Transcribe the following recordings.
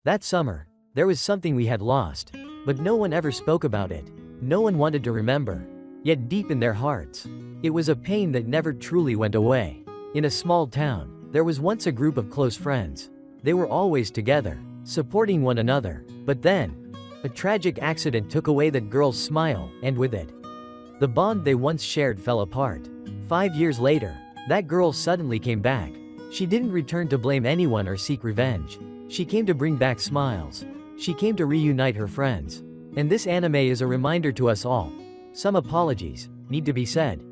That summer, there was something we had lost, but no one ever spoke about it. No one wanted to remember. Yet deep in their hearts, it was a pain that never truly went away. In a small town, there was once a group of close friends. They were always together, supporting one another. But then, a tragic accident took away that girl's smile, and with it, the bond they once shared fell apart. 5 years later, that girl suddenly came back. She didn't return to blame anyone or seek revenge. She came to bring back smiles. She came to reunite her friends. And this anime is a reminder to us all. Some apologies need to be said.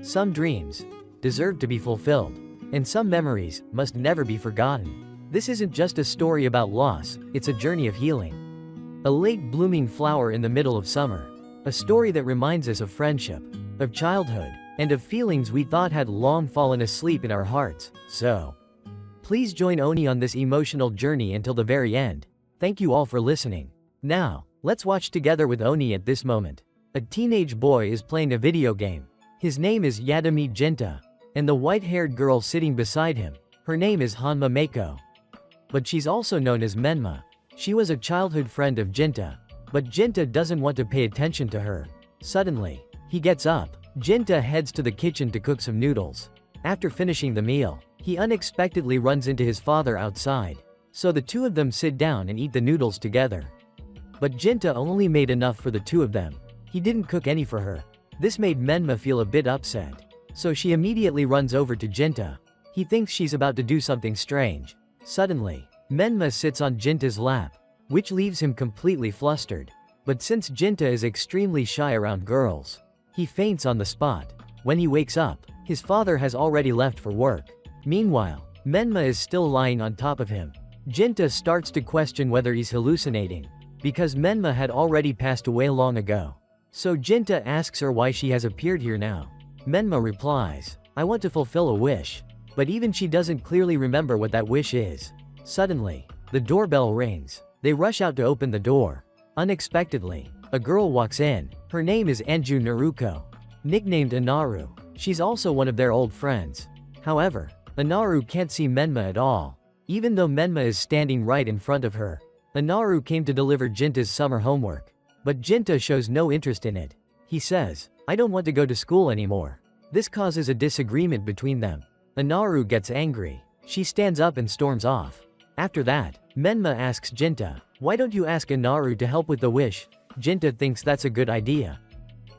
Some dreams deserve to be fulfilled. And some memories must never be forgotten. This isn't just a story about loss, it's a journey of healing. A late blooming flower in the middle of summer. A story that reminds us of friendship, of childhood, and of feelings we thought had long fallen asleep in our hearts. So, please join Oni on this emotional journey until the very end. Thank you all for listening. Now, let's watch together with Oni at this moment. A teenage boy is playing a video game. His name is Yadami Jinta, and the white-haired girl sitting beside him, her name is Hanma Meiko. But she's also known as Menma. She was a childhood friend of Jinta, but Jinta doesn't want to pay attention to her. Suddenly, he gets up. Jinta heads to the kitchen to cook some noodles. After finishing the meal, he unexpectedly runs into his father outside. So the two of them sit down and eat the noodles together. But Jinta only made enough for the two of them. He didn't cook any for her. This made Menma feel a bit upset. So she immediately runs over to Jinta. He thinks she's about to do something strange. Suddenly, Menma sits on Jinta's lap, which leaves him completely flustered. But since Jinta is extremely shy around girls, he faints on the spot. When he wakes up, his father has already left for work. Meanwhile, Menma is still lying on top of him. Jinta starts to question whether he's hallucinating, because Menma had already passed away long ago. So Jinta asks her why she has appeared here now. Menma replies, "I want to fulfill a wish." But even she doesn't clearly remember what that wish is. Suddenly, the doorbell rings. They rush out to open the door. Unexpectedly, a girl walks in. Her name is Anju Naruko, nicknamed Anaru. She's also one of their old friends. However, Anaru can't see Menma at all, even though Menma is standing right in front of her. Anaru came to deliver Jinta's summer homework, but Jinta shows no interest in it. He says, "I don't want to go to school anymore." This causes a disagreement between them. Anaru gets angry. She stands up and storms off. After that, Menma asks Jinta, "Why don't you ask Anaru to help with the wish?" Jinta thinks that's a good idea.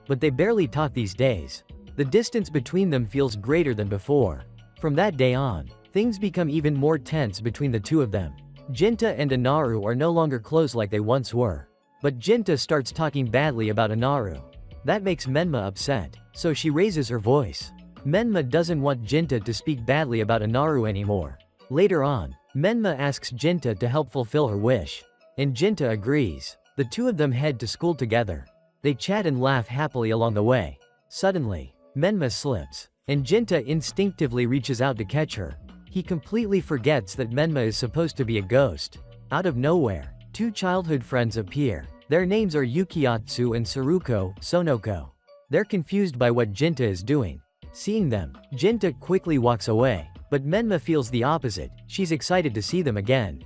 But they barely talk these days. The distance between them feels greater than before. From that day on, things become even more tense between the two of them. Jinta and Anaru are no longer close like they once were. But Jinta starts talking badly about Anaru. That makes Menma upset, so she raises her voice. Menma doesn't want Jinta to speak badly about Anaru anymore. Later on, Menma asks Jinta to help fulfill her wish. And Jinta agrees. The two of them head to school together. They chat and laugh happily along the way. Suddenly, Menma slips, and Jinta instinctively reaches out to catch her. He completely forgets that Menma is supposed to be a ghost. Out of nowhere, two childhood friends appear. Their names are Yukiatsu and Saruko, Sonoko. They're confused by what Jinta is doing. Seeing them, Jinta quickly walks away. But Menma feels the opposite. She's excited to see them again.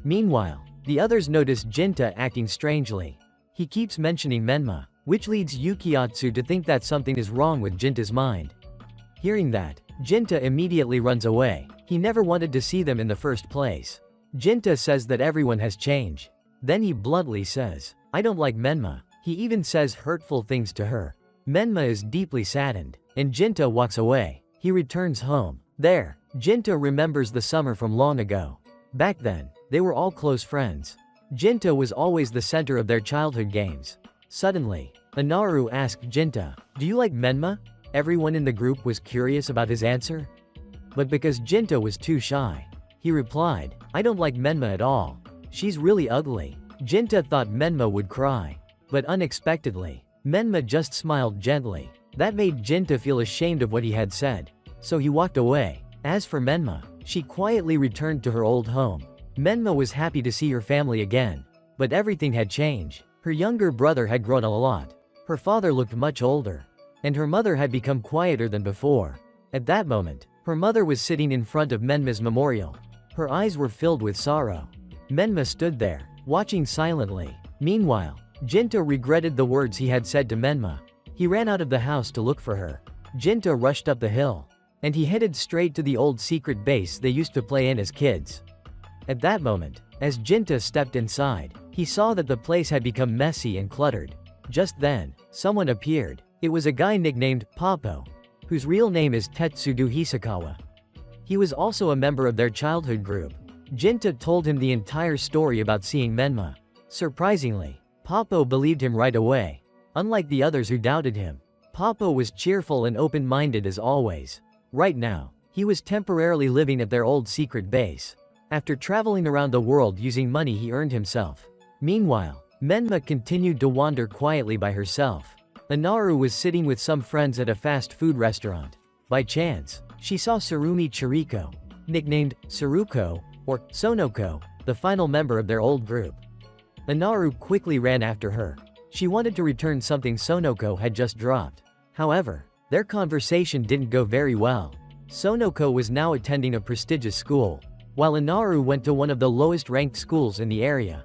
Meanwhile, the others notice Jinta acting strangely. He keeps mentioning Menma, which leads Yukiatsu to think that something is wrong with Jinta's mind. Hearing that, Jinta immediately runs away. He never wanted to see them in the first place. Jinta says that everyone has changed. Then he bluntly says, "I don't like Menma." He even says hurtful things to her. Menma is deeply saddened, and Jinta walks away. He returns home. There, Jinta remembers the summer from long ago. Back then, they were all close friends. Jinta was always the center of their childhood games. Suddenly, Anaru asked Jinta, "Do you like Menma?" Everyone in the group was curious about his answer. But because Jinta was too shy, he replied, "I don't like Menma at all. She's really ugly." Jinta thought Menma would cry. But unexpectedly, Menma just smiled gently. That made Jinta feel ashamed of what he had said. So he walked away. As for Menma, she quietly returned to her old home. Menma was happy to see her family again. But everything had changed. Her younger brother had grown a lot. Her father looked much older. And her mother had become quieter than before. At that moment, her mother was sitting in front of Menma's memorial. Her eyes were filled with sorrow. Menma stood there, watching silently. Meanwhile, Jinta regretted the words he had said to Menma. He ran out of the house to look for her. Jinta rushed up the hill. And he headed straight to the old secret base they used to play in as kids. At that moment, as Jinta stepped inside, he saw that the place had become messy and cluttered. Just then, someone appeared. It was a guy nicknamed Papo, whose real name is Tetsudo Hisakawa. He was also a member of their childhood group. Jinta told him the entire story about seeing Menma. Surprisingly, Papo believed him right away. Unlike the others who doubted him, Papo was cheerful and open-minded as always. Right now, he was temporarily living at their old secret base, after traveling around the world using money he earned himself. Meanwhile, Menma continued to wander quietly by herself. Anaru was sitting with some friends at a fast food restaurant. By chance, she saw Surumi Chiriko, nicknamed Suruko, or Sonoko, the final member of their old group. Anaru quickly ran after her. She wanted to return something Sonoko had just dropped. However, their conversation didn't go very well. Sonoko was now attending a prestigious school, while Anaru went to one of the lowest-ranked schools in the area.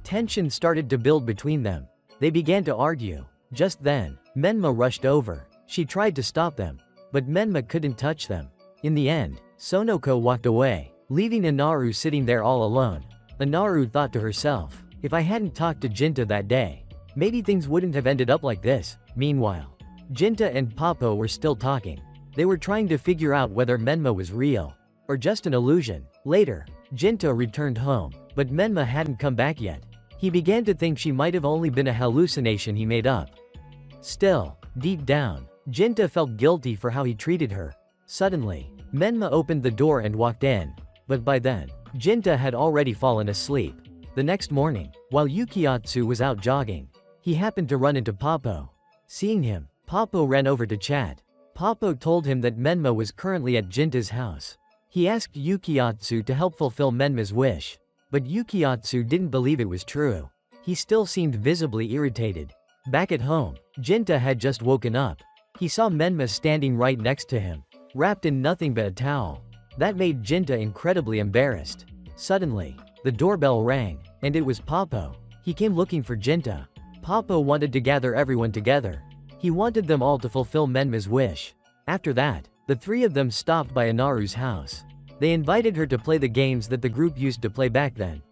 Tension started to build between them. They began to argue. Just then, Menma rushed over. She tried to stop them, but Menma couldn't touch them. In the end, Sonoko walked away, leaving Anaru sitting there all alone. Anaru thought to herself, if I hadn't talked to Jinta that day, maybe things wouldn't have ended up like this. Meanwhile, Jinta and Papo were still talking. They were trying to figure out whether Menma was real, or just an illusion. Later, Jinta returned home, but Menma hadn't come back yet. He began to think she might have only been a hallucination he made up. Still, deep down, Jinta felt guilty for how he treated her. Suddenly, Menma opened the door and walked in. But by then, Jinta had already fallen asleep. The next morning, while Yukiatsu was out jogging, he happened to run into Papo. Seeing him, Papo ran over to chat. Papo told him that Menma was currently at Jinta's house. He asked Yukiatsu to help fulfill Menma's wish. But Yukiatsu didn't believe it was true. He still seemed visibly irritated. Back at home, Jinta had just woken up. He saw Menma standing right next to him, wrapped in nothing but a towel. That made Jinta incredibly embarrassed. Suddenly, the doorbell rang, and it was Papo. He came looking for Jinta. Papo wanted to gather everyone together. He wanted them all to fulfill Menma's wish. After that, the three of them stopped by Anaru's house. They invited her to play the games that the group used to play back then.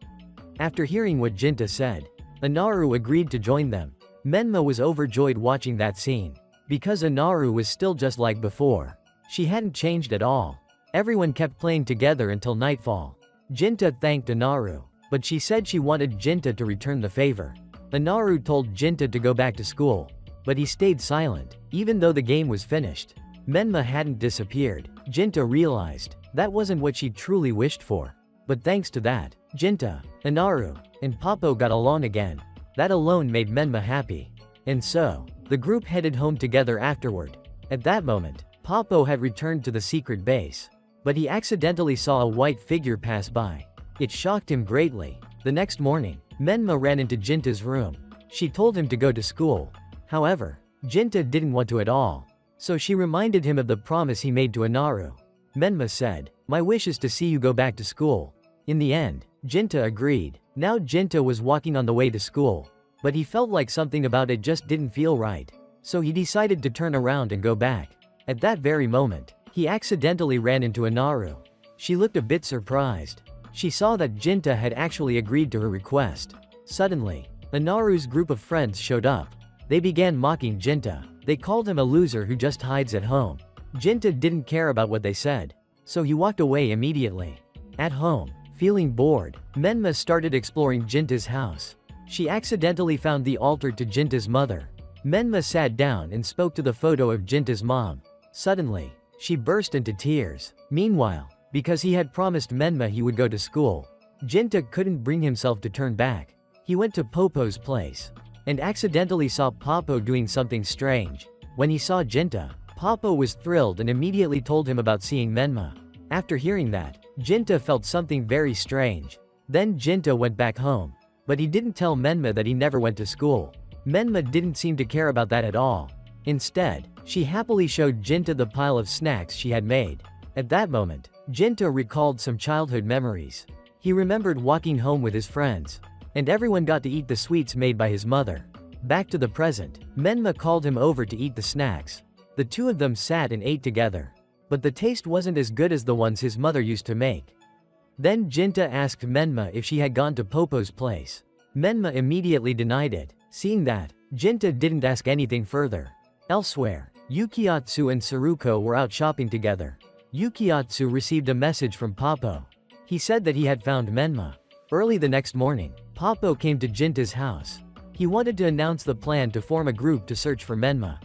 After hearing what Jinta said, Anaru agreed to join them. Menma was overjoyed watching that scene. Because Anaru was still just like before. She hadn't changed at all. Everyone kept playing together until nightfall. Jinta thanked Anaru, but she said she wanted Jinta to return the favor. Anaru told Jinta to go back to school, but he stayed silent, even though the game was finished. Menma hadn't disappeared. Jinta realized that wasn't what she truly wished for. But thanks to that, Jinta, Anaru, and Papo got along again. That alone made Menma happy. And so, the group headed home together afterward. At that moment, Papo had returned to the secret base. But he accidentally saw a white figure pass by. It shocked him greatly. The next morning, Menma ran into Jinta's room. She told him to go to school. However, Jinta didn't want to at all. So she reminded him of the promise he made to Anaru. Menma said, "My wish is to see you go back to school." In the end, Jinta agreed. Now Jinta was walking on the way to school. But he felt like something about it just didn't feel right. So he decided to turn around and go back. At that very moment, he accidentally ran into Anaru. She looked a bit surprised. She saw that Jinta had actually agreed to her request. Suddenly, Anaru's group of friends showed up. They began mocking Jinta. They called him a loser who just hides at home. Jinta didn't care about what they said, so he walked away immediately. At home, feeling bored, Menma started exploring Jinta's house. She accidentally found the altar to Jinta's mother. Menma sat down and spoke to the photo of Jinta's mom. Suddenly, she burst into tears. Meanwhile, because he had promised Menma he would go to school, Jinta couldn't bring himself to turn back. He went to Popo's place and accidentally saw Papo doing something strange. When he saw Jinta, Papo was thrilled and immediately told him about seeing Menma. After hearing that, Jinta felt something very strange. Then Jinta went back home. But he didn't tell Menma that he never went to school. Menma didn't seem to care about that at all. Instead, she happily showed Jinta the pile of snacks she had made. At that moment, Jinta recalled some childhood memories. He remembered walking home with his friends. And everyone got to eat the sweets made by his mother. Back to the present, Menma called him over to eat the snacks. The two of them sat and ate together. But the taste wasn't as good as the ones his mother used to make. Then Jinta asked Menma if she had gone to Popo's place. Menma immediately denied it. Seeing that, Jinta didn't ask anything further. Elsewhere, Yukiatsu and Saruko were out shopping together. Yukiatsu received a message from Popo. He said that he had found Menma. Early the next morning, Popo came to Jinta's house. He wanted to announce the plan to form a group to search for Menma.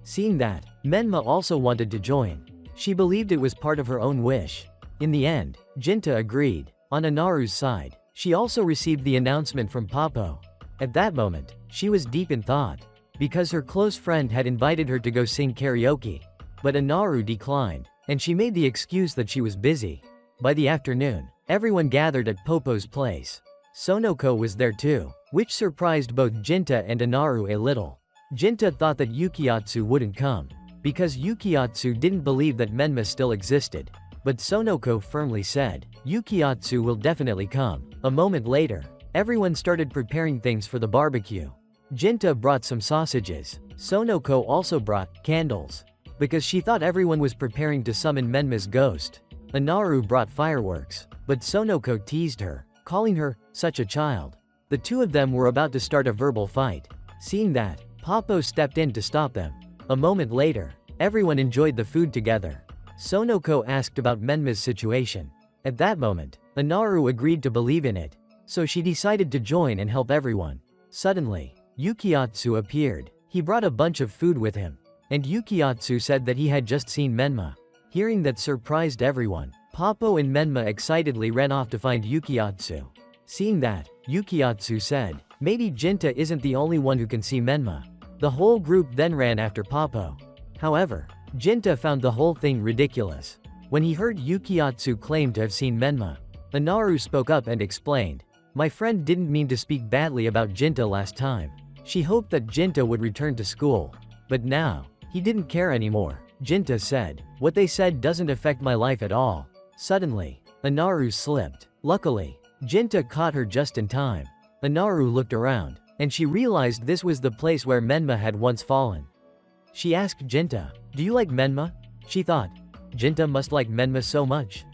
Seeing that, Menma also wanted to join. She believed it was part of her own wish. In the end, Jinta agreed. On Anaru's side, she also received the announcement from Popo. At that moment, she was deep in thought, because her close friend had invited her to go sing karaoke. But Anaru declined, and she made the excuse that she was busy. By the afternoon, everyone gathered at Popo's place. Sonoko was there too, which surprised both Jinta and Anaru a little. Jinta thought that Yukiatsu wouldn't come, because Yukiatsu didn't believe that Menma still existed. But Sonoko firmly said, Yukiatsu will definitely come. A moment later, everyone started preparing things for the barbecue. Jinta brought some sausages. Sonoko also brought candles, because she thought everyone was preparing to summon Menma's ghost. Anaru brought fireworks, but Sonoko teased her, calling her such a child. The two of them were about to start a verbal fight. Seeing that, Popo stepped in to stop them. A moment later, everyone enjoyed the food together. Sonoko asked about Menma's situation. At that moment, Anaru agreed to believe in it, so she decided to join and help everyone. Suddenly, Yukiatsu appeared. He brought a bunch of food with him, and Yukiatsu said that he had just seen Menma. Hearing that surprised everyone. Popo and Menma excitedly ran off to find Yukiatsu. Seeing that, Yukiatsu said, maybe Jinta isn't the only one who can see Menma. The whole group then ran after Popo. However, Jinta found the whole thing ridiculous. When he heard Yukiatsu claim to have seen Menma, Anaru spoke up and explained, my friend didn't mean to speak badly about Jinta last time. She hoped that Jinta would return to school. But now, he didn't care anymore. Jinta said, what they said doesn't affect my life at all. Suddenly, Anaru slipped. Luckily, Jinta caught her just in time. Anaru looked around, and she realized this was the place where Menma had once fallen. She asked Jinta, do you like Menma? She thought, Jinta must like Menma so much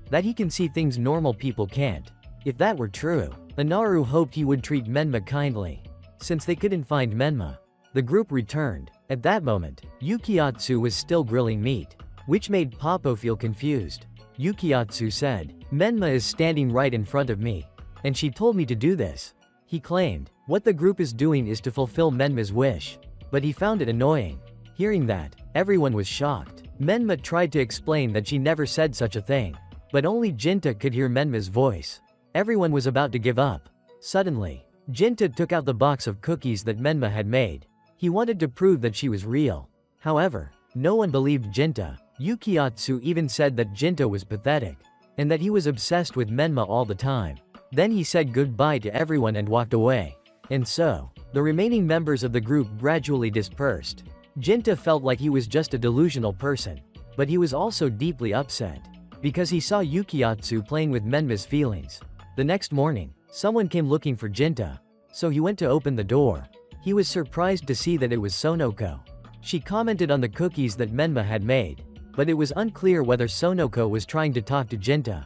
that he can see things normal people can't. If that were true, Anaru hoped he would treat Menma kindly. Since they couldn't find Menma, the group returned. At that moment, Yukiatsu was still grilling meat, which made Popo feel confused. Yukiatsu said, Menma is standing right in front of me, and she told me to do this. He claimed, what the group is doing is to fulfill Menma's wish, but he found it annoying. Hearing that, everyone was shocked. Menma tried to explain that she never said such a thing, but only Jinta could hear Menma's voice. Everyone was about to give up. Suddenly, Jinta took out the box of cookies that Menma had made. He wanted to prove that she was real. However, no one believed Jinta. Yukiatsu even said that Jinta was pathetic, and that he was obsessed with Menma all the time. Then he said goodbye to everyone and walked away. And so, the remaining members of the group gradually dispersed. Jinta felt like he was just a delusional person, but he was also deeply upset, because he saw Yukiatsu playing with Menma's feelings. The next morning, someone came looking for Jinta, so he went to open the door. He was surprised to see that it was Sonoko. She commented on the cookies that Menma had made, but it was unclear whether Sonoko was trying to talk to Jinta,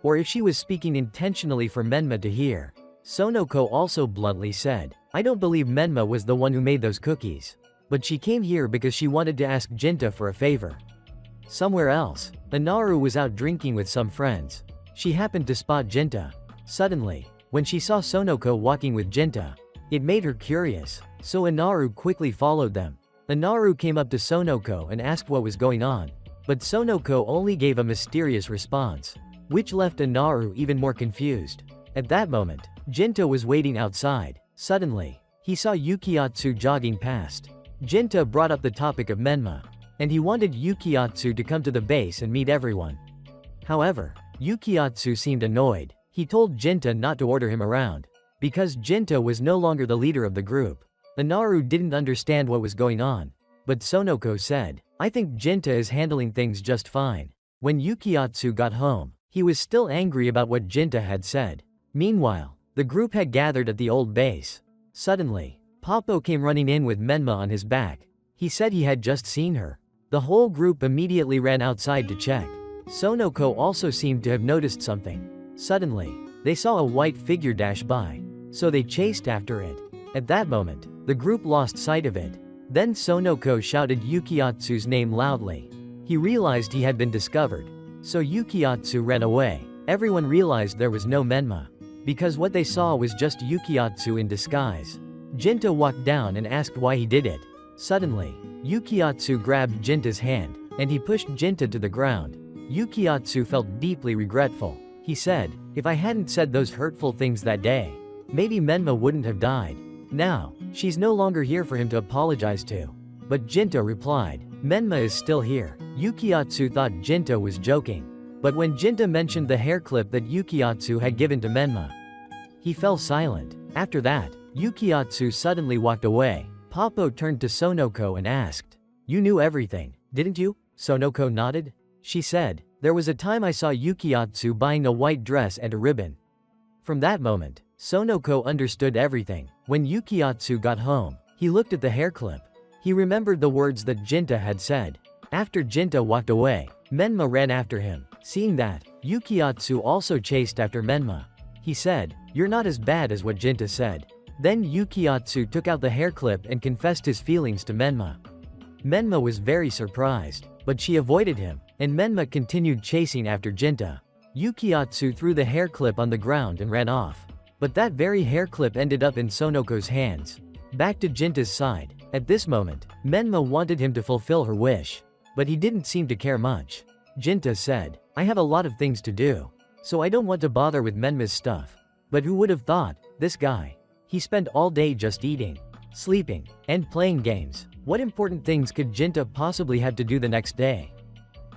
or if she was speaking intentionally for Menma to hear. Sonoko also bluntly said, I don't believe Menma was the one who made those cookies, but she came here because she wanted to ask Jinta for a favor. Somewhere else, Anaru was out drinking with some friends. She happened to spot Jinta. Suddenly, when she saw Sonoko walking with Jinta, it made her curious, so Anaru quickly followed them. Anaru came up to Sonoko and asked what was going on, but Sonoko only gave a mysterious response, which left Anaru even more confused. At that moment, Jinta was waiting outside. Suddenly, he saw Yukiatsu jogging past. Jinta brought up the topic of Menma, and he wanted Yukiatsu to come to the base and meet everyone. However, Yukiatsu seemed annoyed. He told Jinta not to order him around, because Jinta was no longer the leader of the group. Anaru didn't understand what was going on, but Sonoko said, I think Jinta is handling things just fine. When Yukiatsu got home, He was still angry about what Jinta had said. Meanwhile, the group had gathered at the old base. Suddenly, Popo came running in with Menma on his back. He said he had just seen her. The whole group immediately ran outside to check. Sonoko also seemed to have noticed something. Suddenly, they saw a white figure dash by, so they chased after it. At that moment, the group lost sight of it. Then Sonoko shouted Yukiatsu's name loudly. He realized he had been discovered, so Yukiatsu ran away. Everyone realized there was no Menma, because what they saw was just Yukiatsu in disguise. Jinta walked down and asked why he did it. Suddenly, Yukiatsu grabbed Jinta's hand, and he pushed Jinta to the ground. Yukiatsu felt deeply regretful. He said, "If I hadn't said those hurtful things that day, maybe Menma wouldn't have died. Now, she's no longer here for him to apologize to." But Jinta replied, "Menma is still here." Yukiatsu thought Jinta was joking. But when Jinta mentioned the hair clip that Yukiatsu had given to Menma, he fell silent. After that, Yukiatsu suddenly walked away. Popo turned to Sonoko and asked, "You knew everything, didn't you?" Sonoko nodded. She said, "There was a time I saw Yukiatsu buying a white dress and a ribbon." From that moment, Sonoko understood everything. When Yukiatsu got home, he looked at the hair clip. He remembered the words that Jinta had said. After Jinta walked away, Menma ran after him. Seeing that, Yukiatsu also chased after Menma. He said, "You're not as bad as what Jinta said." Then Yukiatsu took out the hair clip and confessed his feelings to Menma. Menma was very surprised, but she avoided him, and Menma continued chasing after Jinta. Yukiatsu threw the hair clip on the ground and ran off. But that very hair clip ended up in Sonoko's hands. Back to Jinta's side. At this moment, Menma wanted him to fulfill her wish, but he didn't seem to care much. Jinta said, "I have a lot of things to do, so I don't want to bother with Menma's stuff." But who would have thought, this guy? He spent all day just eating, sleeping, and playing games. What important things could Jinta possibly have to do the next day?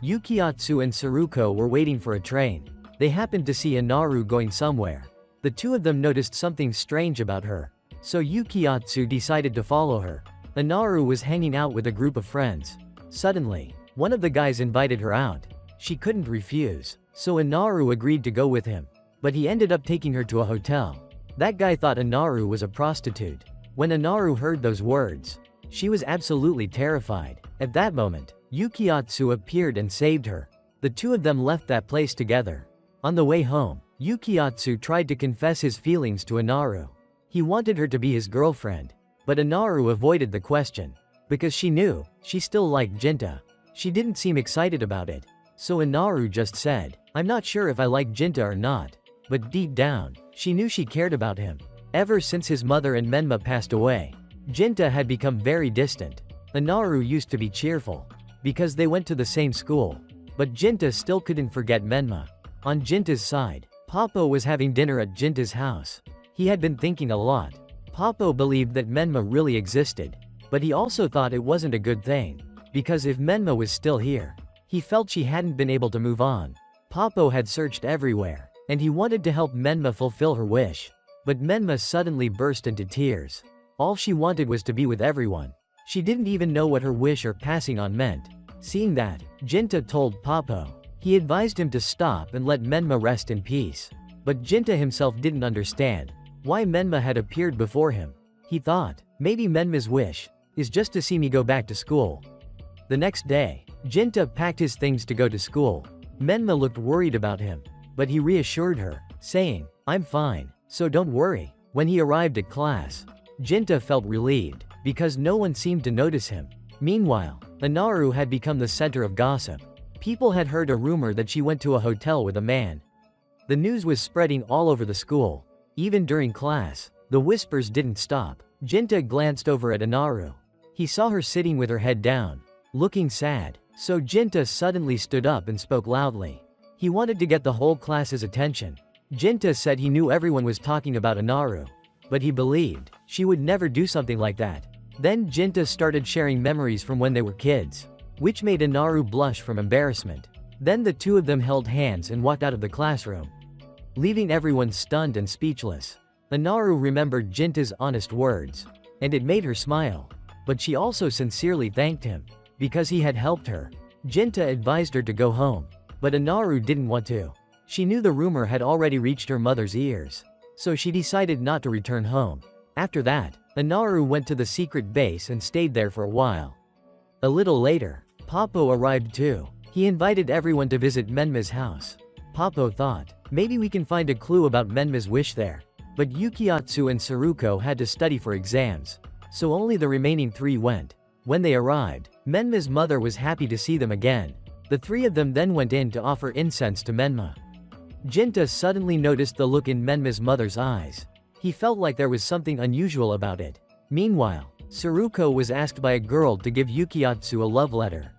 Yukiatsu and Saruko were waiting for a train. They happened to see Inaru going somewhere. The two of them noticed something strange about her, so Yukiatsu decided to follow her. Inaru was hanging out with a group of friends. Suddenly, one of the guys invited her out. She couldn't refuse, so Inaru agreed to go with him. But he ended up taking her to a hotel. That guy thought Inaru was a prostitute. When Inaru heard those words, she was absolutely terrified. At that moment, Yukiatsu appeared and saved her. The two of them left that place together. On the way home, Yukiatsu tried to confess his feelings to Inaru. He wanted her to be his girlfriend, but Inaru avoided the question, because she knew she still liked Jinta. She didn't seem excited about it, so Inaru just said, "I'm not sure if I like Jinta or not." But deep down, she knew she cared about him. Ever since his mother and Menma passed away, Jinta had become very distant. Inaru used to be cheerful, because they went to the same school. But Jinta still couldn't forget Menma. On Jinta's side, Popo was having dinner at Jinta's house. He had been thinking a lot. Popo believed that Menma really existed, but he also thought it wasn't a good thing, because if Menma was still here, he felt she hadn't been able to move on. Popo had searched everywhere, and he wanted to help Menma fulfill her wish. But Menma suddenly burst into tears. All she wanted was to be with everyone. She didn't even know what her wish or passing on meant. Seeing that, Jinta told Popo. He advised him to stop and let Menma rest in peace. But Jinta himself didn't understand why Menma had appeared before him. He thought, maybe Menma's wish is just to see me go back to school. The next day, Jinta packed his things to go to school. Menma looked worried about him, but he reassured her, saying, "I'm fine, so don't worry." When he arrived at class, Jinta felt relieved, because no one seemed to notice him. Meanwhile, Inaru had become the center of gossip. People had heard a rumor that she went to a hotel with a man. The news was spreading all over the school. Even during class, the whispers didn't stop. Jinta glanced over at Inaru. He saw her sitting with her head down, looking sad, so Jinta suddenly stood up and spoke loudly. He wanted to get the whole class's attention. Jinta said he knew everyone was talking about Inaru, but he believed she would never do something like that. Then Jinta started sharing memories from when they were kids, which made Inaru blush from embarrassment. Then the two of them held hands and walked out of the classroom, leaving everyone stunned and speechless. Inaru remembered Jinta's honest words, and it made her smile. But she also sincerely thanked him, because he had helped her. Jinta advised her to go home, but Inaru didn't want to. She knew the rumor had already reached her mother's ears, so she decided not to return home. After that, Anaru went to the secret base and stayed there for a while. A little later, Papo arrived too. He invited everyone to visit Menma's house. Papo thought, maybe we can find a clue about Menma's wish there. But Yukiatsu and Saruko had to study for exams, so only the remaining three went. When they arrived, Menma's mother was happy to see them again. The three of them then went in to offer incense to Menma. Jinta suddenly noticed the look in Menma's mother's eyes. He felt like there was something unusual about it. Meanwhile, Saruko was asked by a girl to give Yukiatsu a love letter.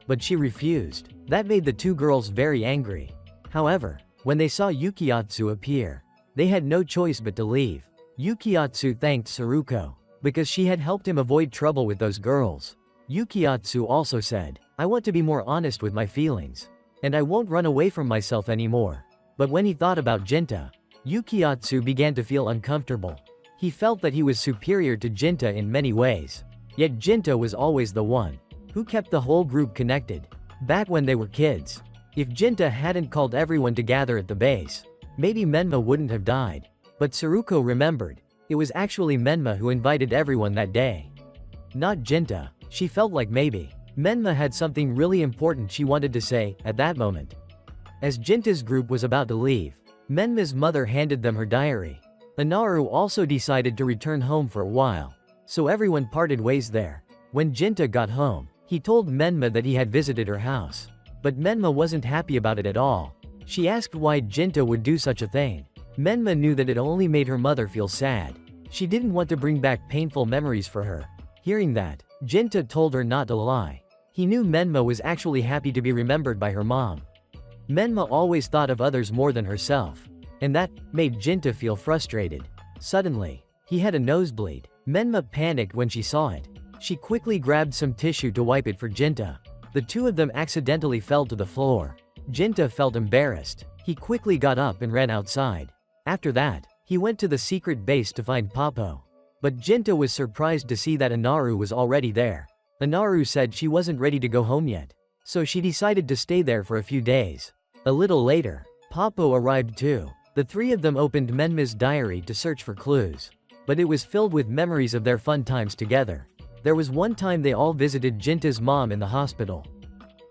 But she refused. That made the two girls very angry. However, when they saw Yukiatsu appear, they had no choice but to leave. Yukiatsu thanked Saruko, because she had helped him avoid trouble with those girls. Yukiatsu also said, I want to be more honest with my feelings. And I won't run away from myself anymore. But when he thought about Jinta, Yukiatsu began to feel uncomfortable. He felt that he was superior to Jinta in many ways. Yet Jinta was always the one who kept the whole group connected. Back when they were kids, if Jinta hadn't called everyone to gather at the base, maybe Menma wouldn't have died. But Saruko remembered, it was actually Menma who invited everyone that day. Not Jinta. She felt like maybe Menma had something really important she wanted to say at that moment. As Jinta's group was about to leave, Menma's mother handed them her diary. Anaru also decided to return home for a while, so everyone parted ways there. When Jinta got home, he told Menma that he had visited her house. But Menma wasn't happy about it at all. She asked why Jinta would do such a thing. Menma knew that it only made her mother feel sad. She didn't want to bring back painful memories for her. Hearing that, Jinta told her not to lie. He knew Menma was actually happy to be remembered by her mom. Menma always thought of others more than herself, and that made Jinta feel frustrated. Suddenly, he had a nosebleed. Menma panicked when she saw it. She quickly grabbed some tissue to wipe it for Jinta. The two of them accidentally fell to the floor. Jinta felt embarrassed. He quickly got up and ran outside. After that, he went to the secret base to find Papo. But Jinta was surprised to see that Anaru was already there. Anaru said she wasn't ready to go home yet, so she decided to stay there for a few days. A little later, Papo arrived too. The three of them opened Menma's diary to search for clues, but it was filled with memories of their fun times together. There was one time they all visited Jinta's mom in the hospital.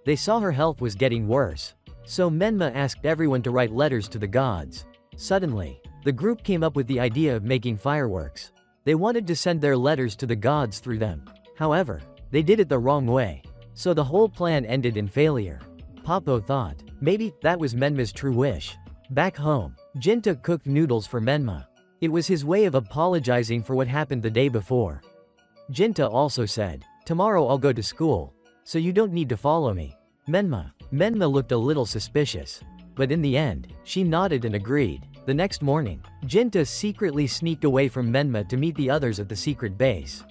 They saw her health was getting worse, so Menma asked everyone to write letters to the gods. Suddenly, the group came up with the idea of making fireworks. They wanted to send their letters to the gods through them. However, they did it the wrong way, so the whole plan ended in failure. Papo thought, maybe that was Menma's true wish. Back home, Jinta cooked noodles for Menma. It was his way of apologizing for what happened the day before. Jinta also said, tomorrow I'll go to school, so you don't need to follow me. Menma looked a little suspicious, but in the end, she nodded and agreed. The next morning, Jinta secretly sneaked away from Menma to meet the others at the secret base.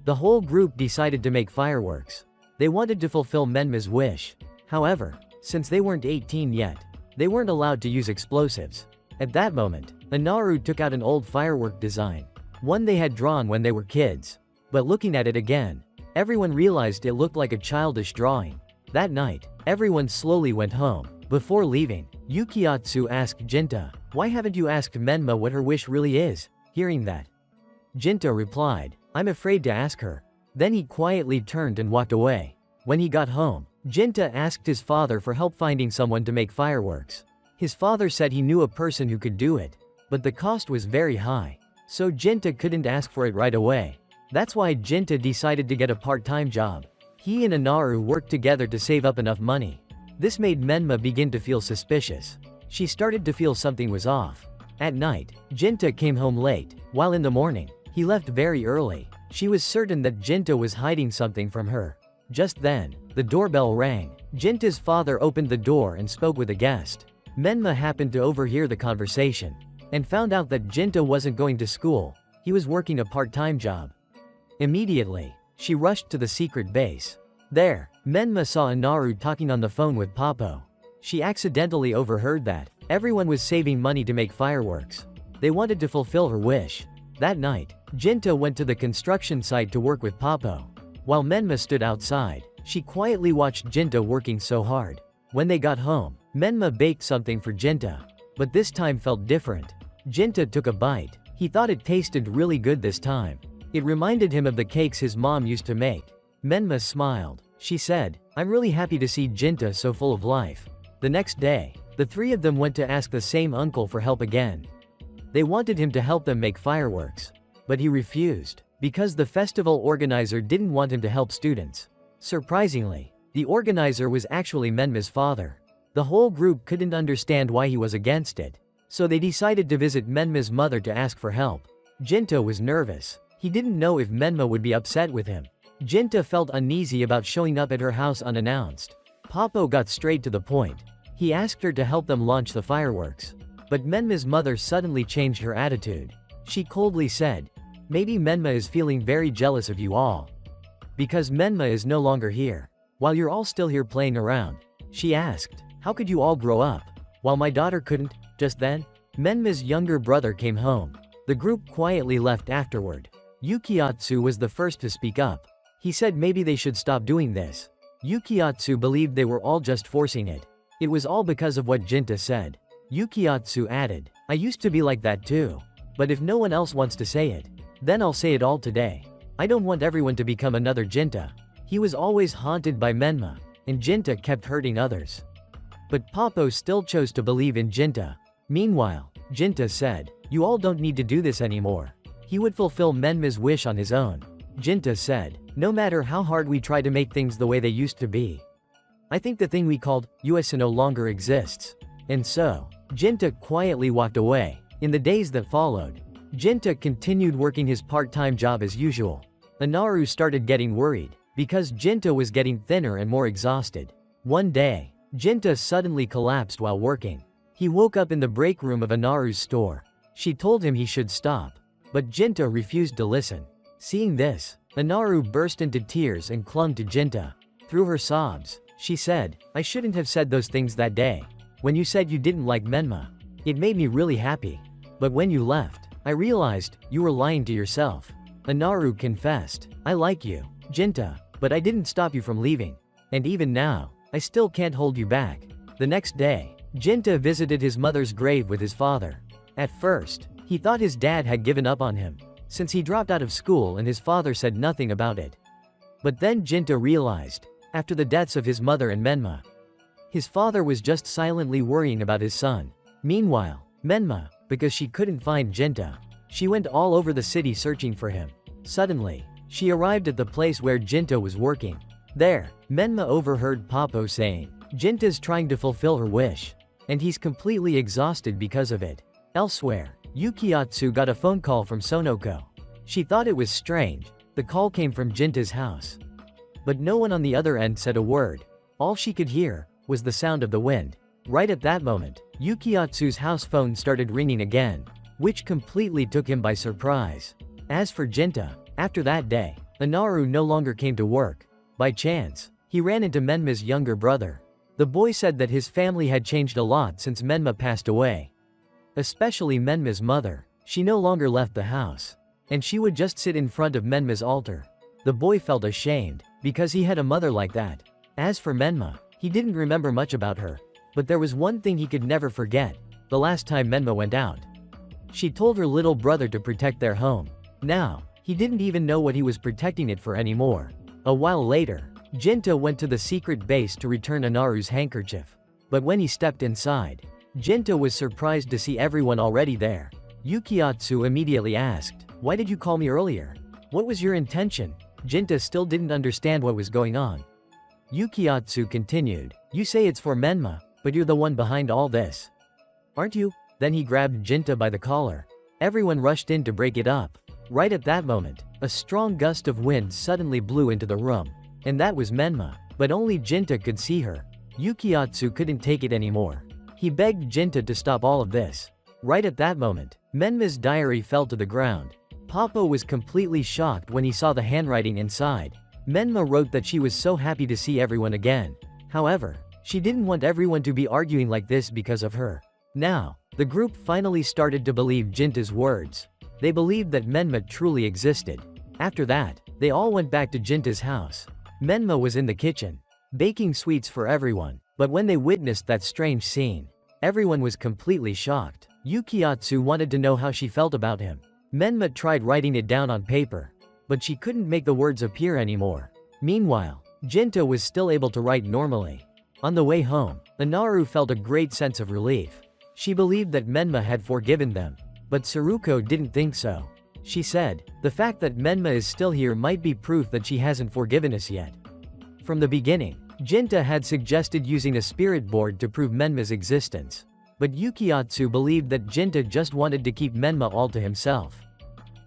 The whole group decided to make fireworks. They wanted to fulfill Menma's wish. However, since they weren't 18 yet, they weren't allowed to use explosives. At that moment, Anaru took out an old firework design, one they had drawn when they were kids. But looking at it again, everyone realized it looked like a childish drawing. That night, everyone slowly went home. Before leaving, Yukiatsu asked Jinta, why haven't you asked Menma what her wish really is? Hearing that, Jinta replied, I'm afraid to ask her. Then he quietly turned and walked away. When he got home, Jinta asked his father for help finding someone to make fireworks. His father said he knew a person who could do it, but the cost was very high, so Jinta couldn't ask for it right away. That's why Jinta decided to get a part-time job. He and Anaru worked together to save up enough money. This made Menma begin to feel suspicious. She started to feel something was off. At night, Jinta came home late, while in the morning, he left very early. She was certain that Jinta was hiding something from her. Just then, the doorbell rang. Jinta's father opened the door and spoke with a guest. Menma happened to overhear the conversation, and found out that Jinta wasn't going to school, he was working a part-time job. Immediately, she rushed to the secret base. There, Menma saw Anaru talking on the phone with Papo. She accidentally overheard that everyone was saving money to make fireworks. They wanted to fulfill her wish. That night, Jinta went to the construction site to work with Papo. While Menma stood outside, she quietly watched Jinta working so hard. When they got home, Menma baked something for Jinta, but this time felt different. Jinta took a bite. He thought it tasted really good this time. It reminded him of the cakes his mom used to make. Menma smiled. She said, "I'm really happy to see Jinta so full of life." The next day, the three of them went to ask the same uncle for help again. They wanted him to help them make fireworks, but he refused, because the festival organizer didn't want him to help students. Surprisingly, the organizer was actually Menma's father. The whole group couldn't understand why he was against it, so they decided to visit Menma's mother to ask for help. Jinta was nervous. He didn't know if Menma would be upset with him. Jinta felt uneasy about showing up at her house unannounced. Papo got straight to the point. He asked her to help them launch the fireworks. But Menma's mother suddenly changed her attitude. She coldly said, "Maybe Menma is feeling very jealous of you all. Because Menma is no longer here. While you're all still here playing around." She asked, "How could you all grow up, while my daughter couldn't?" Just then, Menma's younger brother came home. The group quietly left afterward. Yukiatsu was the first to speak up. He said maybe they should stop doing this. Yukiatsu believed they were all just forcing it. It was all because of what Jinta said. Yukiatsu added, "I used to be like that too. But if no one else wants to say it, then I'll say it all today. I don't want everyone to become another Jinta." He was always haunted by Menma, and Jinta kept hurting others. But Papo still chose to believe in Jinta. Meanwhile, Jinta said, "You all don't need to do this anymore." He would fulfill Menma's wish on his own. Jinta said, "No matter how hard we try to make things the way they used to be, I think the thing we called US no longer exists." And so, Jinta quietly walked away. In the days that followed, Jinta continued working his part-time job as usual. Anaru started getting worried, because Jinta was getting thinner and more exhausted. One day, Jinta suddenly collapsed while working. He woke up in the break room of Anaru's store. She told him he should stop, but Jinta refused to listen. Seeing this, Anaru burst into tears and clung to Jinta. Through her sobs, she said, "I shouldn't have said those things that day. When you said you didn't like Menma, it made me really happy. But when you left, I realized you were lying to yourself." Anaru confessed, "I like you, Jinta, but I didn't stop you from leaving. And even now, I still can't hold you back." The next day, Jinta visited his mother's grave with his father. At first, he thought his dad had given up on him, since he dropped out of school and his father said nothing about it. But then Jinta realized, after the deaths of his mother and Menma, his father was just silently worrying about his son. Meanwhile, Menma, because she couldn't find Jinta, she went all over the city searching for him. Suddenly, she arrived at the place where Jinta was working. There, Menma overheard Papo saying, "Jinta's trying to fulfill her wish, and he's completely exhausted because of it." Elsewhere, Yukiatsu got a phone call from Sonoko. She thought it was strange. The call came from Jinta's house. But no one on the other end said a word. All she could hear was the sound of the wind. Right at that moment, Yukiatsu's house phone started ringing again, which completely took him by surprise. As for Jinta, after that day, Anaru no longer came to work. By chance, he ran into Menma's younger brother. The boy said that his family had changed a lot since Menma passed away. Especially Menma's mother. She no longer left the house, and she would just sit in front of Menma's altar. The boy felt ashamed, because he had a mother like that. As for Menma, he didn't remember much about her. But there was one thing he could never forget: the last time Menma went out. She told her little brother to protect their home. Now, he didn't even know what he was protecting it for anymore. A while later, Jinta went to the secret base to return Anaru's handkerchief. But when he stepped inside, Jinta was surprised to see everyone already there. Yukiatsu immediately asked, "Why did you call me earlier? What was your intention?" Jinta still didn't understand what was going on. Yukiatsu continued, "You say it's for Menma, but you're the one behind all this, aren't you?" Then he grabbed Jinta by the collar. Everyone rushed in to break it up. Right at that moment, a strong gust of wind suddenly blew into the room. And that was Menma, but only Jinta could see her. Yukiatsu couldn't take it anymore. He begged Jinta to stop all of this. Right at that moment, Menma's diary fell to the ground. Papo was completely shocked when he saw the handwriting inside. Menma wrote that she was so happy to see everyone again. However, she didn't want everyone to be arguing like this because of her. Now, the group finally started to believe Jinta's words. They believed that Menma truly existed. After that, they all went back to Jinta's house. Menma was in the kitchen, baking sweets for everyone. But when they witnessed that strange scene, everyone was completely shocked. Yukiatsu wanted to know how she felt about him. Menma tried writing it down on paper, but she couldn't make the words appear anymore. Meanwhile, Jinta was still able to write normally. On the way home, Anaru felt a great sense of relief. She believed that Menma had forgiven them, but Saruko didn't think so. She said, "The fact that Menma is still here might be proof that she hasn't forgiven us yet." From the beginning, Jinta had suggested using a spirit board to prove Menma's existence. But Yukiatsu believed that Jinta just wanted to keep Menma all to himself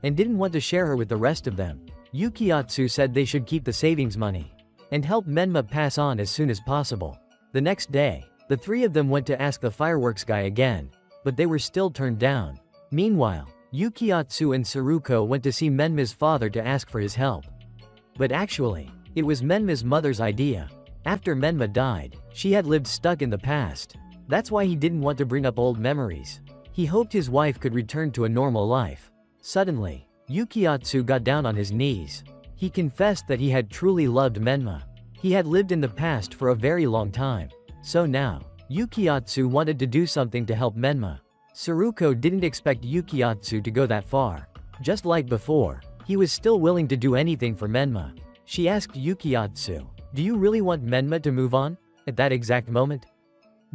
and didn't want to share her with the rest of them. Yukiatsu said they should keep the savings money and help Menma pass on as soon as possible. The next day, the three of them went to ask the fireworks guy again, but they were still turned down. Meanwhile, Yukiatsu and Saruko went to see Menma's father to ask for his help. But actually, it was Menma's mother's idea. After Menma died, she had lived stuck in the past. That's why he didn't want to bring up old memories. He hoped his wife could return to a normal life. Suddenly, Yukiatsu got down on his knees. He confessed that he had truly loved Menma. He had lived in the past for a very long time. So now, Yukiatsu wanted to do something to help Menma. Saruko didn't expect Yukiatsu to go that far. Just like before, he was still willing to do anything for Menma. She asked Yukiatsu, "Do you really want Menma to move on?" At that exact moment,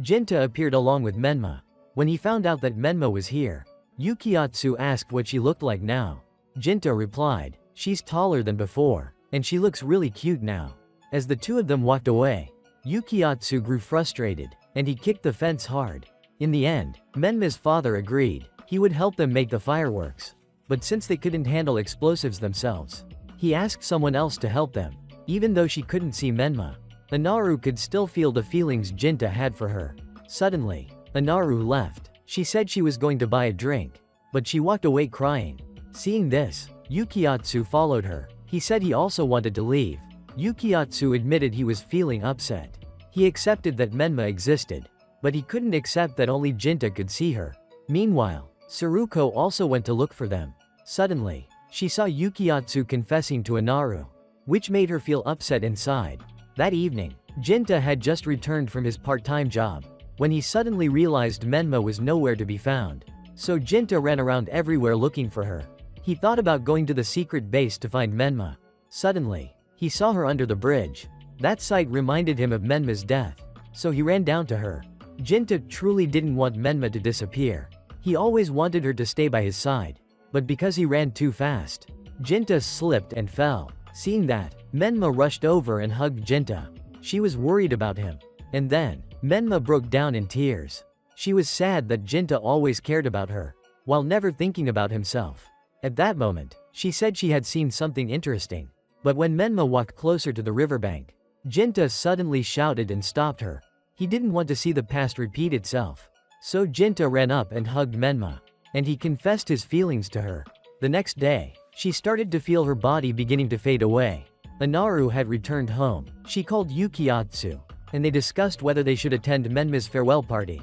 Jinta appeared along with Menma. When he found out that Menma was here, Yukiatsu asked what she looked like now. Jinta replied, "She's taller than before, and she looks really cute now." As the two of them walked away, Yukiatsu grew frustrated, and he kicked the fence hard. In the end, Menma's father agreed. He would help them make the fireworks. But since they couldn't handle explosives themselves, he asked someone else to help them. Even though she couldn't see Menma, Anaru could still feel the feelings Jinta had for her. Suddenly, Anaru left. She said she was going to buy a drink, but she walked away crying. Seeing this, Yukiatsu followed her. He said he also wanted to leave. Yukiatsu admitted he was feeling upset. He accepted that Menma existed, but he couldn't accept that only Jinta could see her. Meanwhile, Saruko also went to look for them. Suddenly, she saw Yukiatsu confessing to Anaru, which made her feel upset inside. That evening, Jinta had just returned from his part-time job, when he suddenly realized Menma was nowhere to be found. So Jinta ran around everywhere looking for her. He thought about going to the secret base to find Menma. Suddenly, he saw her under the bridge. That sight reminded him of Menma's death, so he ran down to her. Jinta truly didn't want Menma to disappear. He always wanted her to stay by his side. But because he ran too fast, Jinta slipped and fell. Seeing that, Menma rushed over and hugged Jinta. She was worried about him. And then, Menma broke down in tears. She was sad that Jinta always cared about her, while never thinking about himself. At that moment, she said she had seen something interesting. But when Menma walked closer to the riverbank, Jinta suddenly shouted and stopped her. He didn't want to see the past repeat itself. So Jinta ran up and hugged Menma, and he confessed his feelings to her. The next day, she started to feel her body beginning to fade away. Anaru had returned home. She called Yukiatsu, and they discussed whether they should attend Menma's farewell party.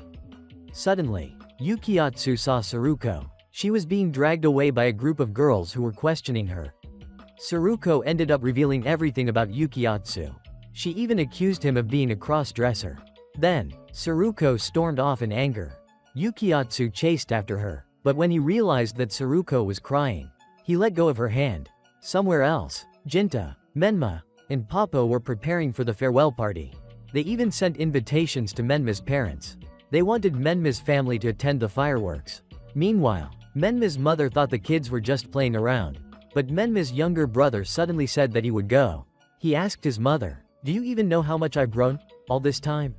Suddenly, Yukiatsu saw Saruko. She was being dragged away by a group of girls who were questioning her. Saruko ended up revealing everything about Yukiatsu. She even accused him of being a cross-dresser. Then, Saruko stormed off in anger. Yukiatsu chased after her, but when he realized that Saruko was crying, he let go of her hand. Somewhere else, Jinta, Menma, and Papo were preparing for the farewell party. They even sent invitations to Menma's parents. They wanted Menma's family to attend the fireworks. Meanwhile, Menma's mother thought the kids were just playing around. But Menma's younger brother suddenly said that he would go. He asked his mother, "Do you even know how much I've grown all this time?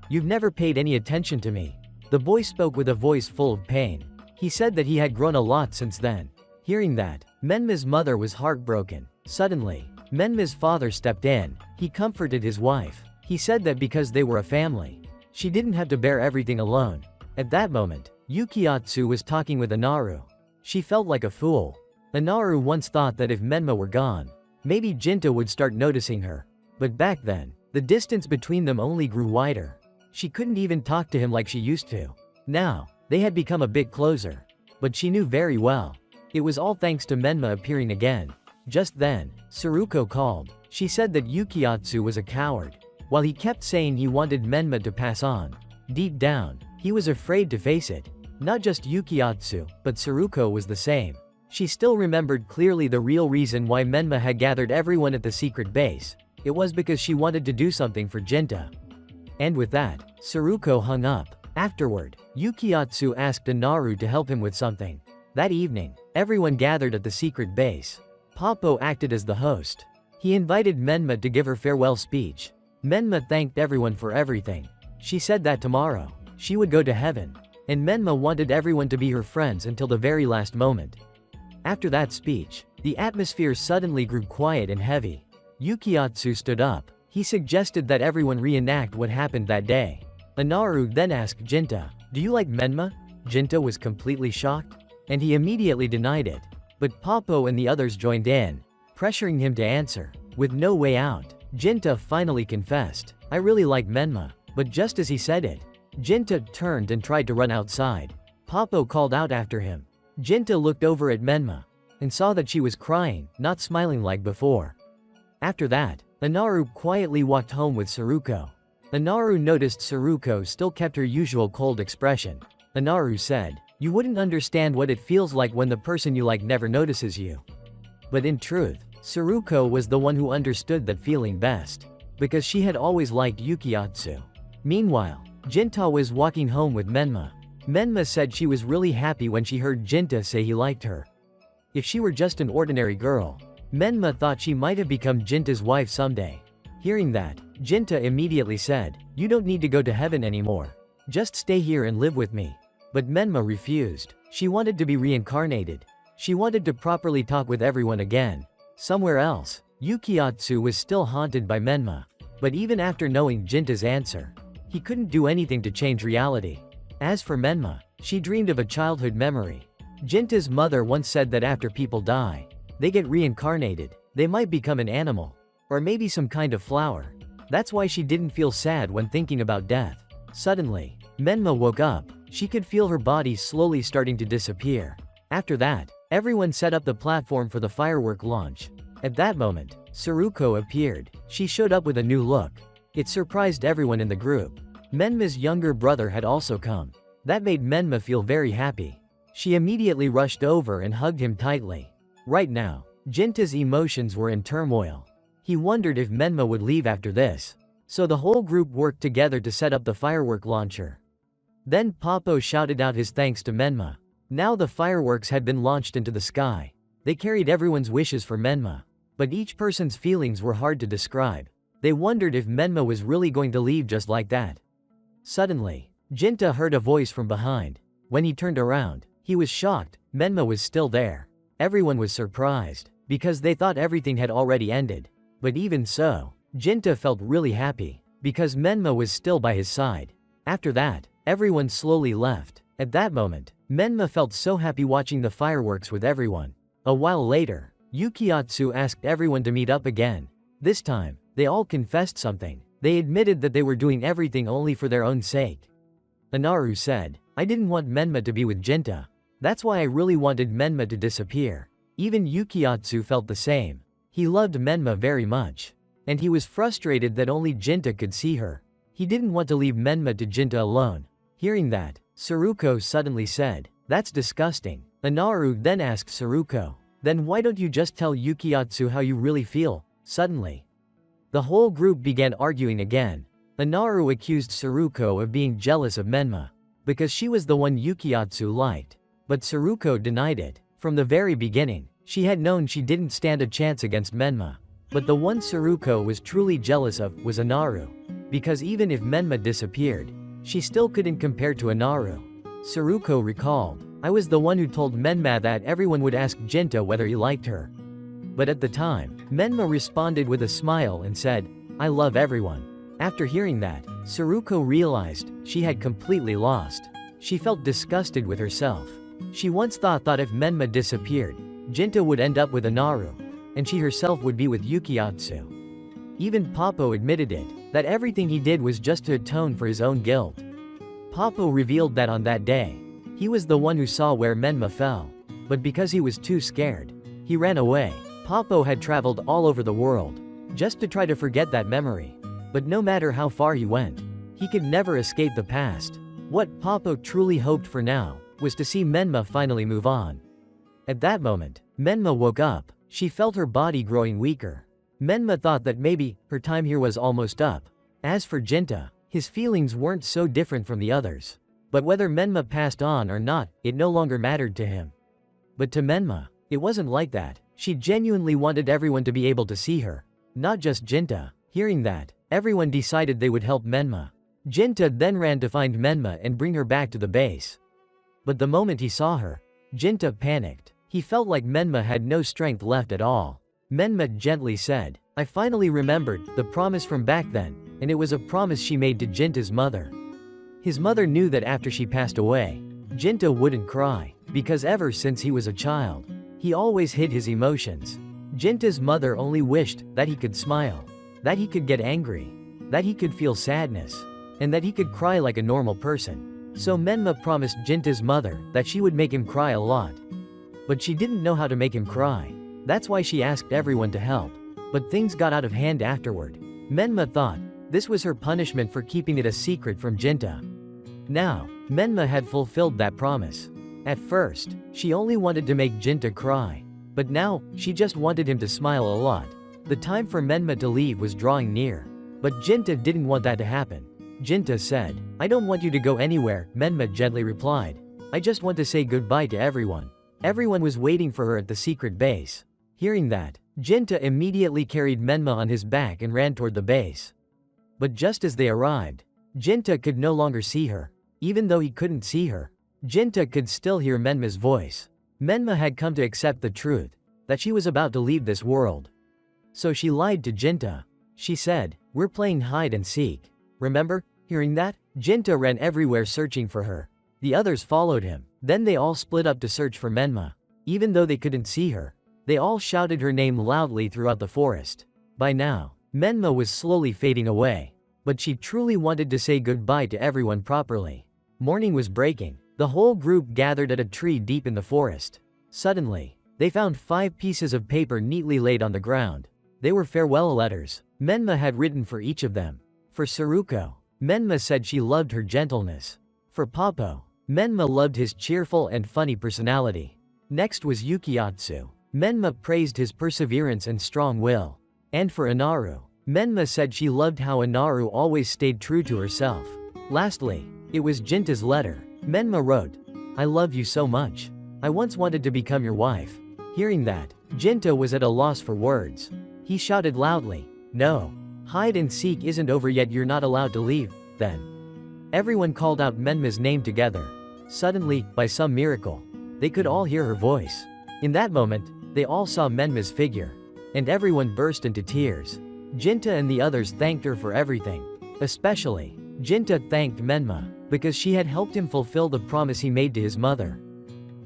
You've never paid any attention to me." The boy spoke with a voice full of pain. He said that he had grown a lot since then. Hearing that, Menma's mother was heartbroken. Suddenly, Menma's father stepped in. He comforted his wife. He said that because they were a family, she didn't have to bear everything alone. At that moment, Yukiatsu was talking with Anaru. She felt like a fool. Anaru once thought that if Menma were gone, maybe Jinta would start noticing her. But back then, the distance between them only grew wider. She couldn't even talk to him like she used to. Now, they had become a bit closer. But she knew very well. It was all thanks to Menma appearing again. Just then, Saruko called. She said that Yukiatsu was a coward. While he kept saying he wanted Menma to pass on, deep down, he was afraid to face it. Not just Yukiatsu, but Tsuruko was the same. She still remembered clearly the real reason why Menma had gathered everyone at the secret base. It was because she wanted to do something for Jinta. And with that, Tsuruko hung up. Afterward, Yukiatsu asked Anaru to help him with something. That evening, everyone gathered at the secret base. Poppo acted as the host. He invited Menma to give her farewell speech. Menma thanked everyone for everything. She said that tomorrow, she would go to heaven. And Menma wanted everyone to be her friends until the very last moment. After that speech, the atmosphere suddenly grew quiet and heavy. Yukiatsu stood up. He suggested that everyone reenact what happened that day. Anaru then asked Jinta, "Do you like Menma?" Jinta was completely shocked, and he immediately denied it. But Poppo and the others joined in, pressuring him to answer. With no way out, Jinta finally confessed, "I really like Menma." But just as he said it, Jinta turned and tried to run outside. Poppo called out after him. Jinta looked over at Menma and saw that she was crying, not smiling like before. After that, Anaru quietly walked home with Tsuruko. Anaru noticed Tsuruko still kept her usual cold expression. Anaru said, "You wouldn't understand what it feels like when the person you like never notices you." But in truth, Tsuruko was the one who understood that feeling best, because she had always liked Yukiatsu. Meanwhile, Jinta was walking home with Menma. Menma said she was really happy when she heard Jinta say he liked her. If she were just an ordinary girl, Menma thought she might have become Jinta's wife someday. Hearing that, Jinta immediately said, "You don't need to go to heaven anymore. Just stay here and live with me." But Menma refused. She wanted to be reincarnated. She wanted to properly talk with everyone again. Somewhere else, Yukiatsu was still haunted by Menma. But even after knowing Jinta's answer, he couldn't do anything to change reality. As for Menma, she dreamed of a childhood memory. Jinta's mother once said that after people die, they get reincarnated. They might become an animal, or maybe some kind of flower. That's why she didn't feel sad when thinking about death. Suddenly, Menma woke up. She could feel her body slowly starting to disappear. After that, everyone set up the platform for the firework launch. At that moment, Tsuruko appeared. She showed up with a new look. It surprised everyone in the group. Menma's younger brother had also come. That made Menma feel very happy. She immediately rushed over and hugged him tightly. Right now, Jinta's emotions were in turmoil. He wondered if Menma would leave after this. So the whole group worked together to set up the firework launcher. Then Poppo shouted out his thanks to Menma. Now the fireworks had been launched into the sky. They carried everyone's wishes for Menma. But each person's feelings were hard to describe. They wondered if Menma was really going to leave just like that. Suddenly, Jinta heard a voice from behind. When he turned around, he was shocked. Menma was still there. Everyone was surprised, because they thought everything had already ended. But even so, Jinta felt really happy, because Menma was still by his side. After that, everyone slowly left. At that moment, Menma felt so happy watching the fireworks with everyone. A while later, Yukiatsu asked everyone to meet up again. This time, they all confessed something. They admitted that they were doing everything only for their own sake. Anaru said, "I didn't want Menma to be with Jinta. That's why I really wanted Menma to disappear." Even Yukiatsu felt the same. He loved Menma very much. And he was frustrated that only Jinta could see her. He didn't want to leave Menma to Jinta alone. Hearing that, Tsuruko suddenly said, "That's disgusting." Anaru then asked Tsuruko, "Then why don't you just tell Yukiatsu how you really feel?" Suddenly, the whole group began arguing again. Anaru accused Tsuruko of being jealous of Menma, because she was the one Yukiatsu liked. But Tsuruko denied it. From the very beginning, she had known she didn't stand a chance against Menma. But the one Tsuruko was truly jealous of was Anaru. Because even if Menma disappeared, she still couldn't compare to Anaru. Tsuruko recalled, "I was the one who told Menma that everyone would ask Jinta whether he liked her." But at the time, Menma responded with a smile and said, "I love everyone." After hearing that, Tsuruko realized she had completely lost. She felt disgusted with herself. She once thought that if Menma disappeared, Jinta would end up with Anaru, and she herself would be with Yukiatsu. Even Poppo admitted it, that everything he did was just to atone for his own guilt. Poppo revealed that on that day, he was the one who saw where Menma fell. But because he was too scared, he ran away. Poppo had traveled all over the world, just to try to forget that memory. But no matter how far he went, he could never escape the past. What Popo truly hoped for now was to see Menma finally move on. At that moment, Menma woke up. She felt her body growing weaker. Menma thought that maybe her time here was almost up. As for Jinta, his feelings weren't so different from the others. But whether Menma passed on or not, it no longer mattered to him. But to Menma, it wasn't like that. She genuinely wanted everyone to be able to see her. Not just Jinta. Hearing that, everyone decided they would help Menma. Jinta then ran to find Menma and bring her back to the base. But the moment he saw her, Jinta panicked. He felt like Menma had no strength left at all. Menma gently said, "I finally remembered the promise from back then, and it was a promise she made to Jinta's mother." His mother knew that after she passed away, Jinta wouldn't cry, because ever since he was a child, he always hid his emotions. Jinta's mother only wished that he could smile, that he could get angry, that he could feel sadness, and that he could cry like a normal person. So Menma promised Jinta's mother that she would make him cry a lot. But she didn't know how to make him cry. That's why she asked everyone to help. But things got out of hand afterward. Menma thought this was her punishment for keeping it a secret from Jinta. Now, Menma had fulfilled that promise. At first, she only wanted to make Jinta cry. But now, she just wanted him to smile a lot. The time for Menma to leave was drawing near. But Jinta didn't want that to happen. Jinta said, "I don't want you to go anywhere," Menma gently replied. "I just want to say goodbye to everyone." Everyone was waiting for her at the secret base. Hearing that, Jinta immediately carried Menma on his back and ran toward the base. But just as they arrived, Jinta could no longer see her. Even though he couldn't see her, Jinta could still hear Menma's voice. Menma had come to accept the truth, that she was about to leave this world. So she lied to Jinta. She said, "We're playing hide and seek. Remember?" Hearing that, Jinta ran everywhere searching for her. The others followed him. Then they all split up to search for Menma. Even though they couldn't see her, they all shouted her name loudly throughout the forest. By now, Menma was slowly fading away. But she truly wanted to say goodbye to everyone properly. Morning was breaking. The whole group gathered at a tree deep in the forest. Suddenly, they found 5 pieces of paper neatly laid on the ground. They were farewell letters. Menma had written for each of them. For Saruko, Menma said she loved her gentleness. For Popo, Menma loved his cheerful and funny personality. Next was Yukiatsu. Menma praised his perseverance and strong will. And for Inaru, Menma said she loved how Inaru always stayed true to herself. Lastly, it was Jinta's letter. Menma wrote, "I love you so much. I once wanted to become your wife." Hearing that, Jinta was at a loss for words. He shouted loudly, "No! Hide and seek isn't over yet, you're not allowed to leave." Then, everyone called out Menma's name together. Suddenly, by some miracle, they could all hear her voice. In that moment, they all saw Menma's figure. And everyone burst into tears. Jinta and the others thanked her for everything. Especially, Jinta thanked Menma, because she had helped him fulfill the promise he made to his mother.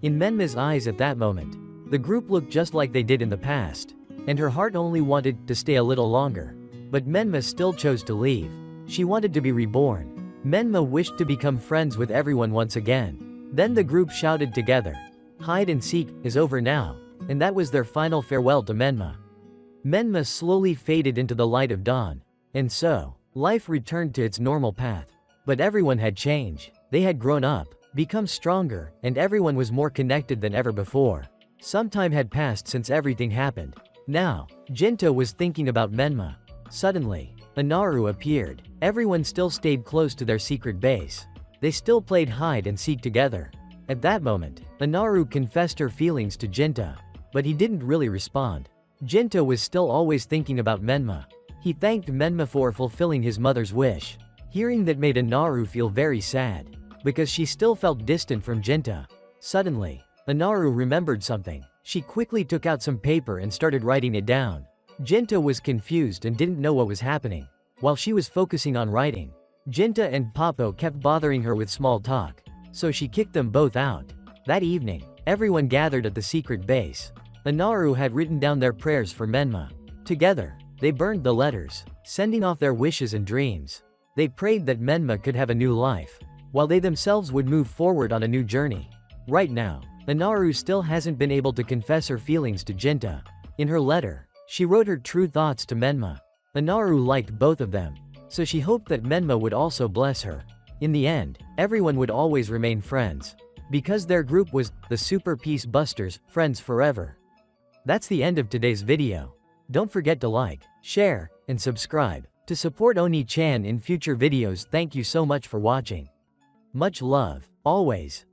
In Menma's eyes at that moment, the group looked just like they did in the past. And her heart only wanted to stay a little longer. But Menma still chose to leave. She wanted to be reborn. Menma wished to become friends with everyone once again. Then the group shouted together, "Hide and seek is over now." And that was their final farewell to Menma. Menma slowly faded into the light of dawn. And so, life returned to its normal path. But everyone had changed. They had grown up, become stronger, and everyone was more connected than ever before. Some time had passed since everything happened. Now, Jinta was thinking about Menma. Suddenly, Inaru appeared. Everyone still stayed close to their secret base. They still played hide and seek together. At that moment, Inaru confessed her feelings to Jinta. But he didn't really respond. Jinta was still always thinking about Menma. He thanked Menma for fulfilling his mother's wish. Hearing that made Inaru feel very sad, because she still felt distant from Jinta. Suddenly, Inaru remembered something. She quickly took out some paper and started writing it down. Jinta was confused and didn't know what was happening. While she was focusing on writing, Jinta and Popo kept bothering her with small talk. So she kicked them both out. That evening, everyone gathered at the secret base. Inaru had written down their prayers for Menma. Together, they burned the letters, sending off their wishes and dreams. They prayed that Menma could have a new life, while they themselves would move forward on a new journey. Right now, Inaru still hasn't been able to confess her feelings to Jinta. In her letter, she wrote her true thoughts to Menma. Inaru liked both of them. So she hoped that Menma would also bless her. In the end, everyone would always remain friends. Because their group was the Super Peace Busters, friends forever. That's the end of today's video. Don't forget to like, share, and subscribe to support Oni-chan in future videos. Thank you so much for watching. Much love, always.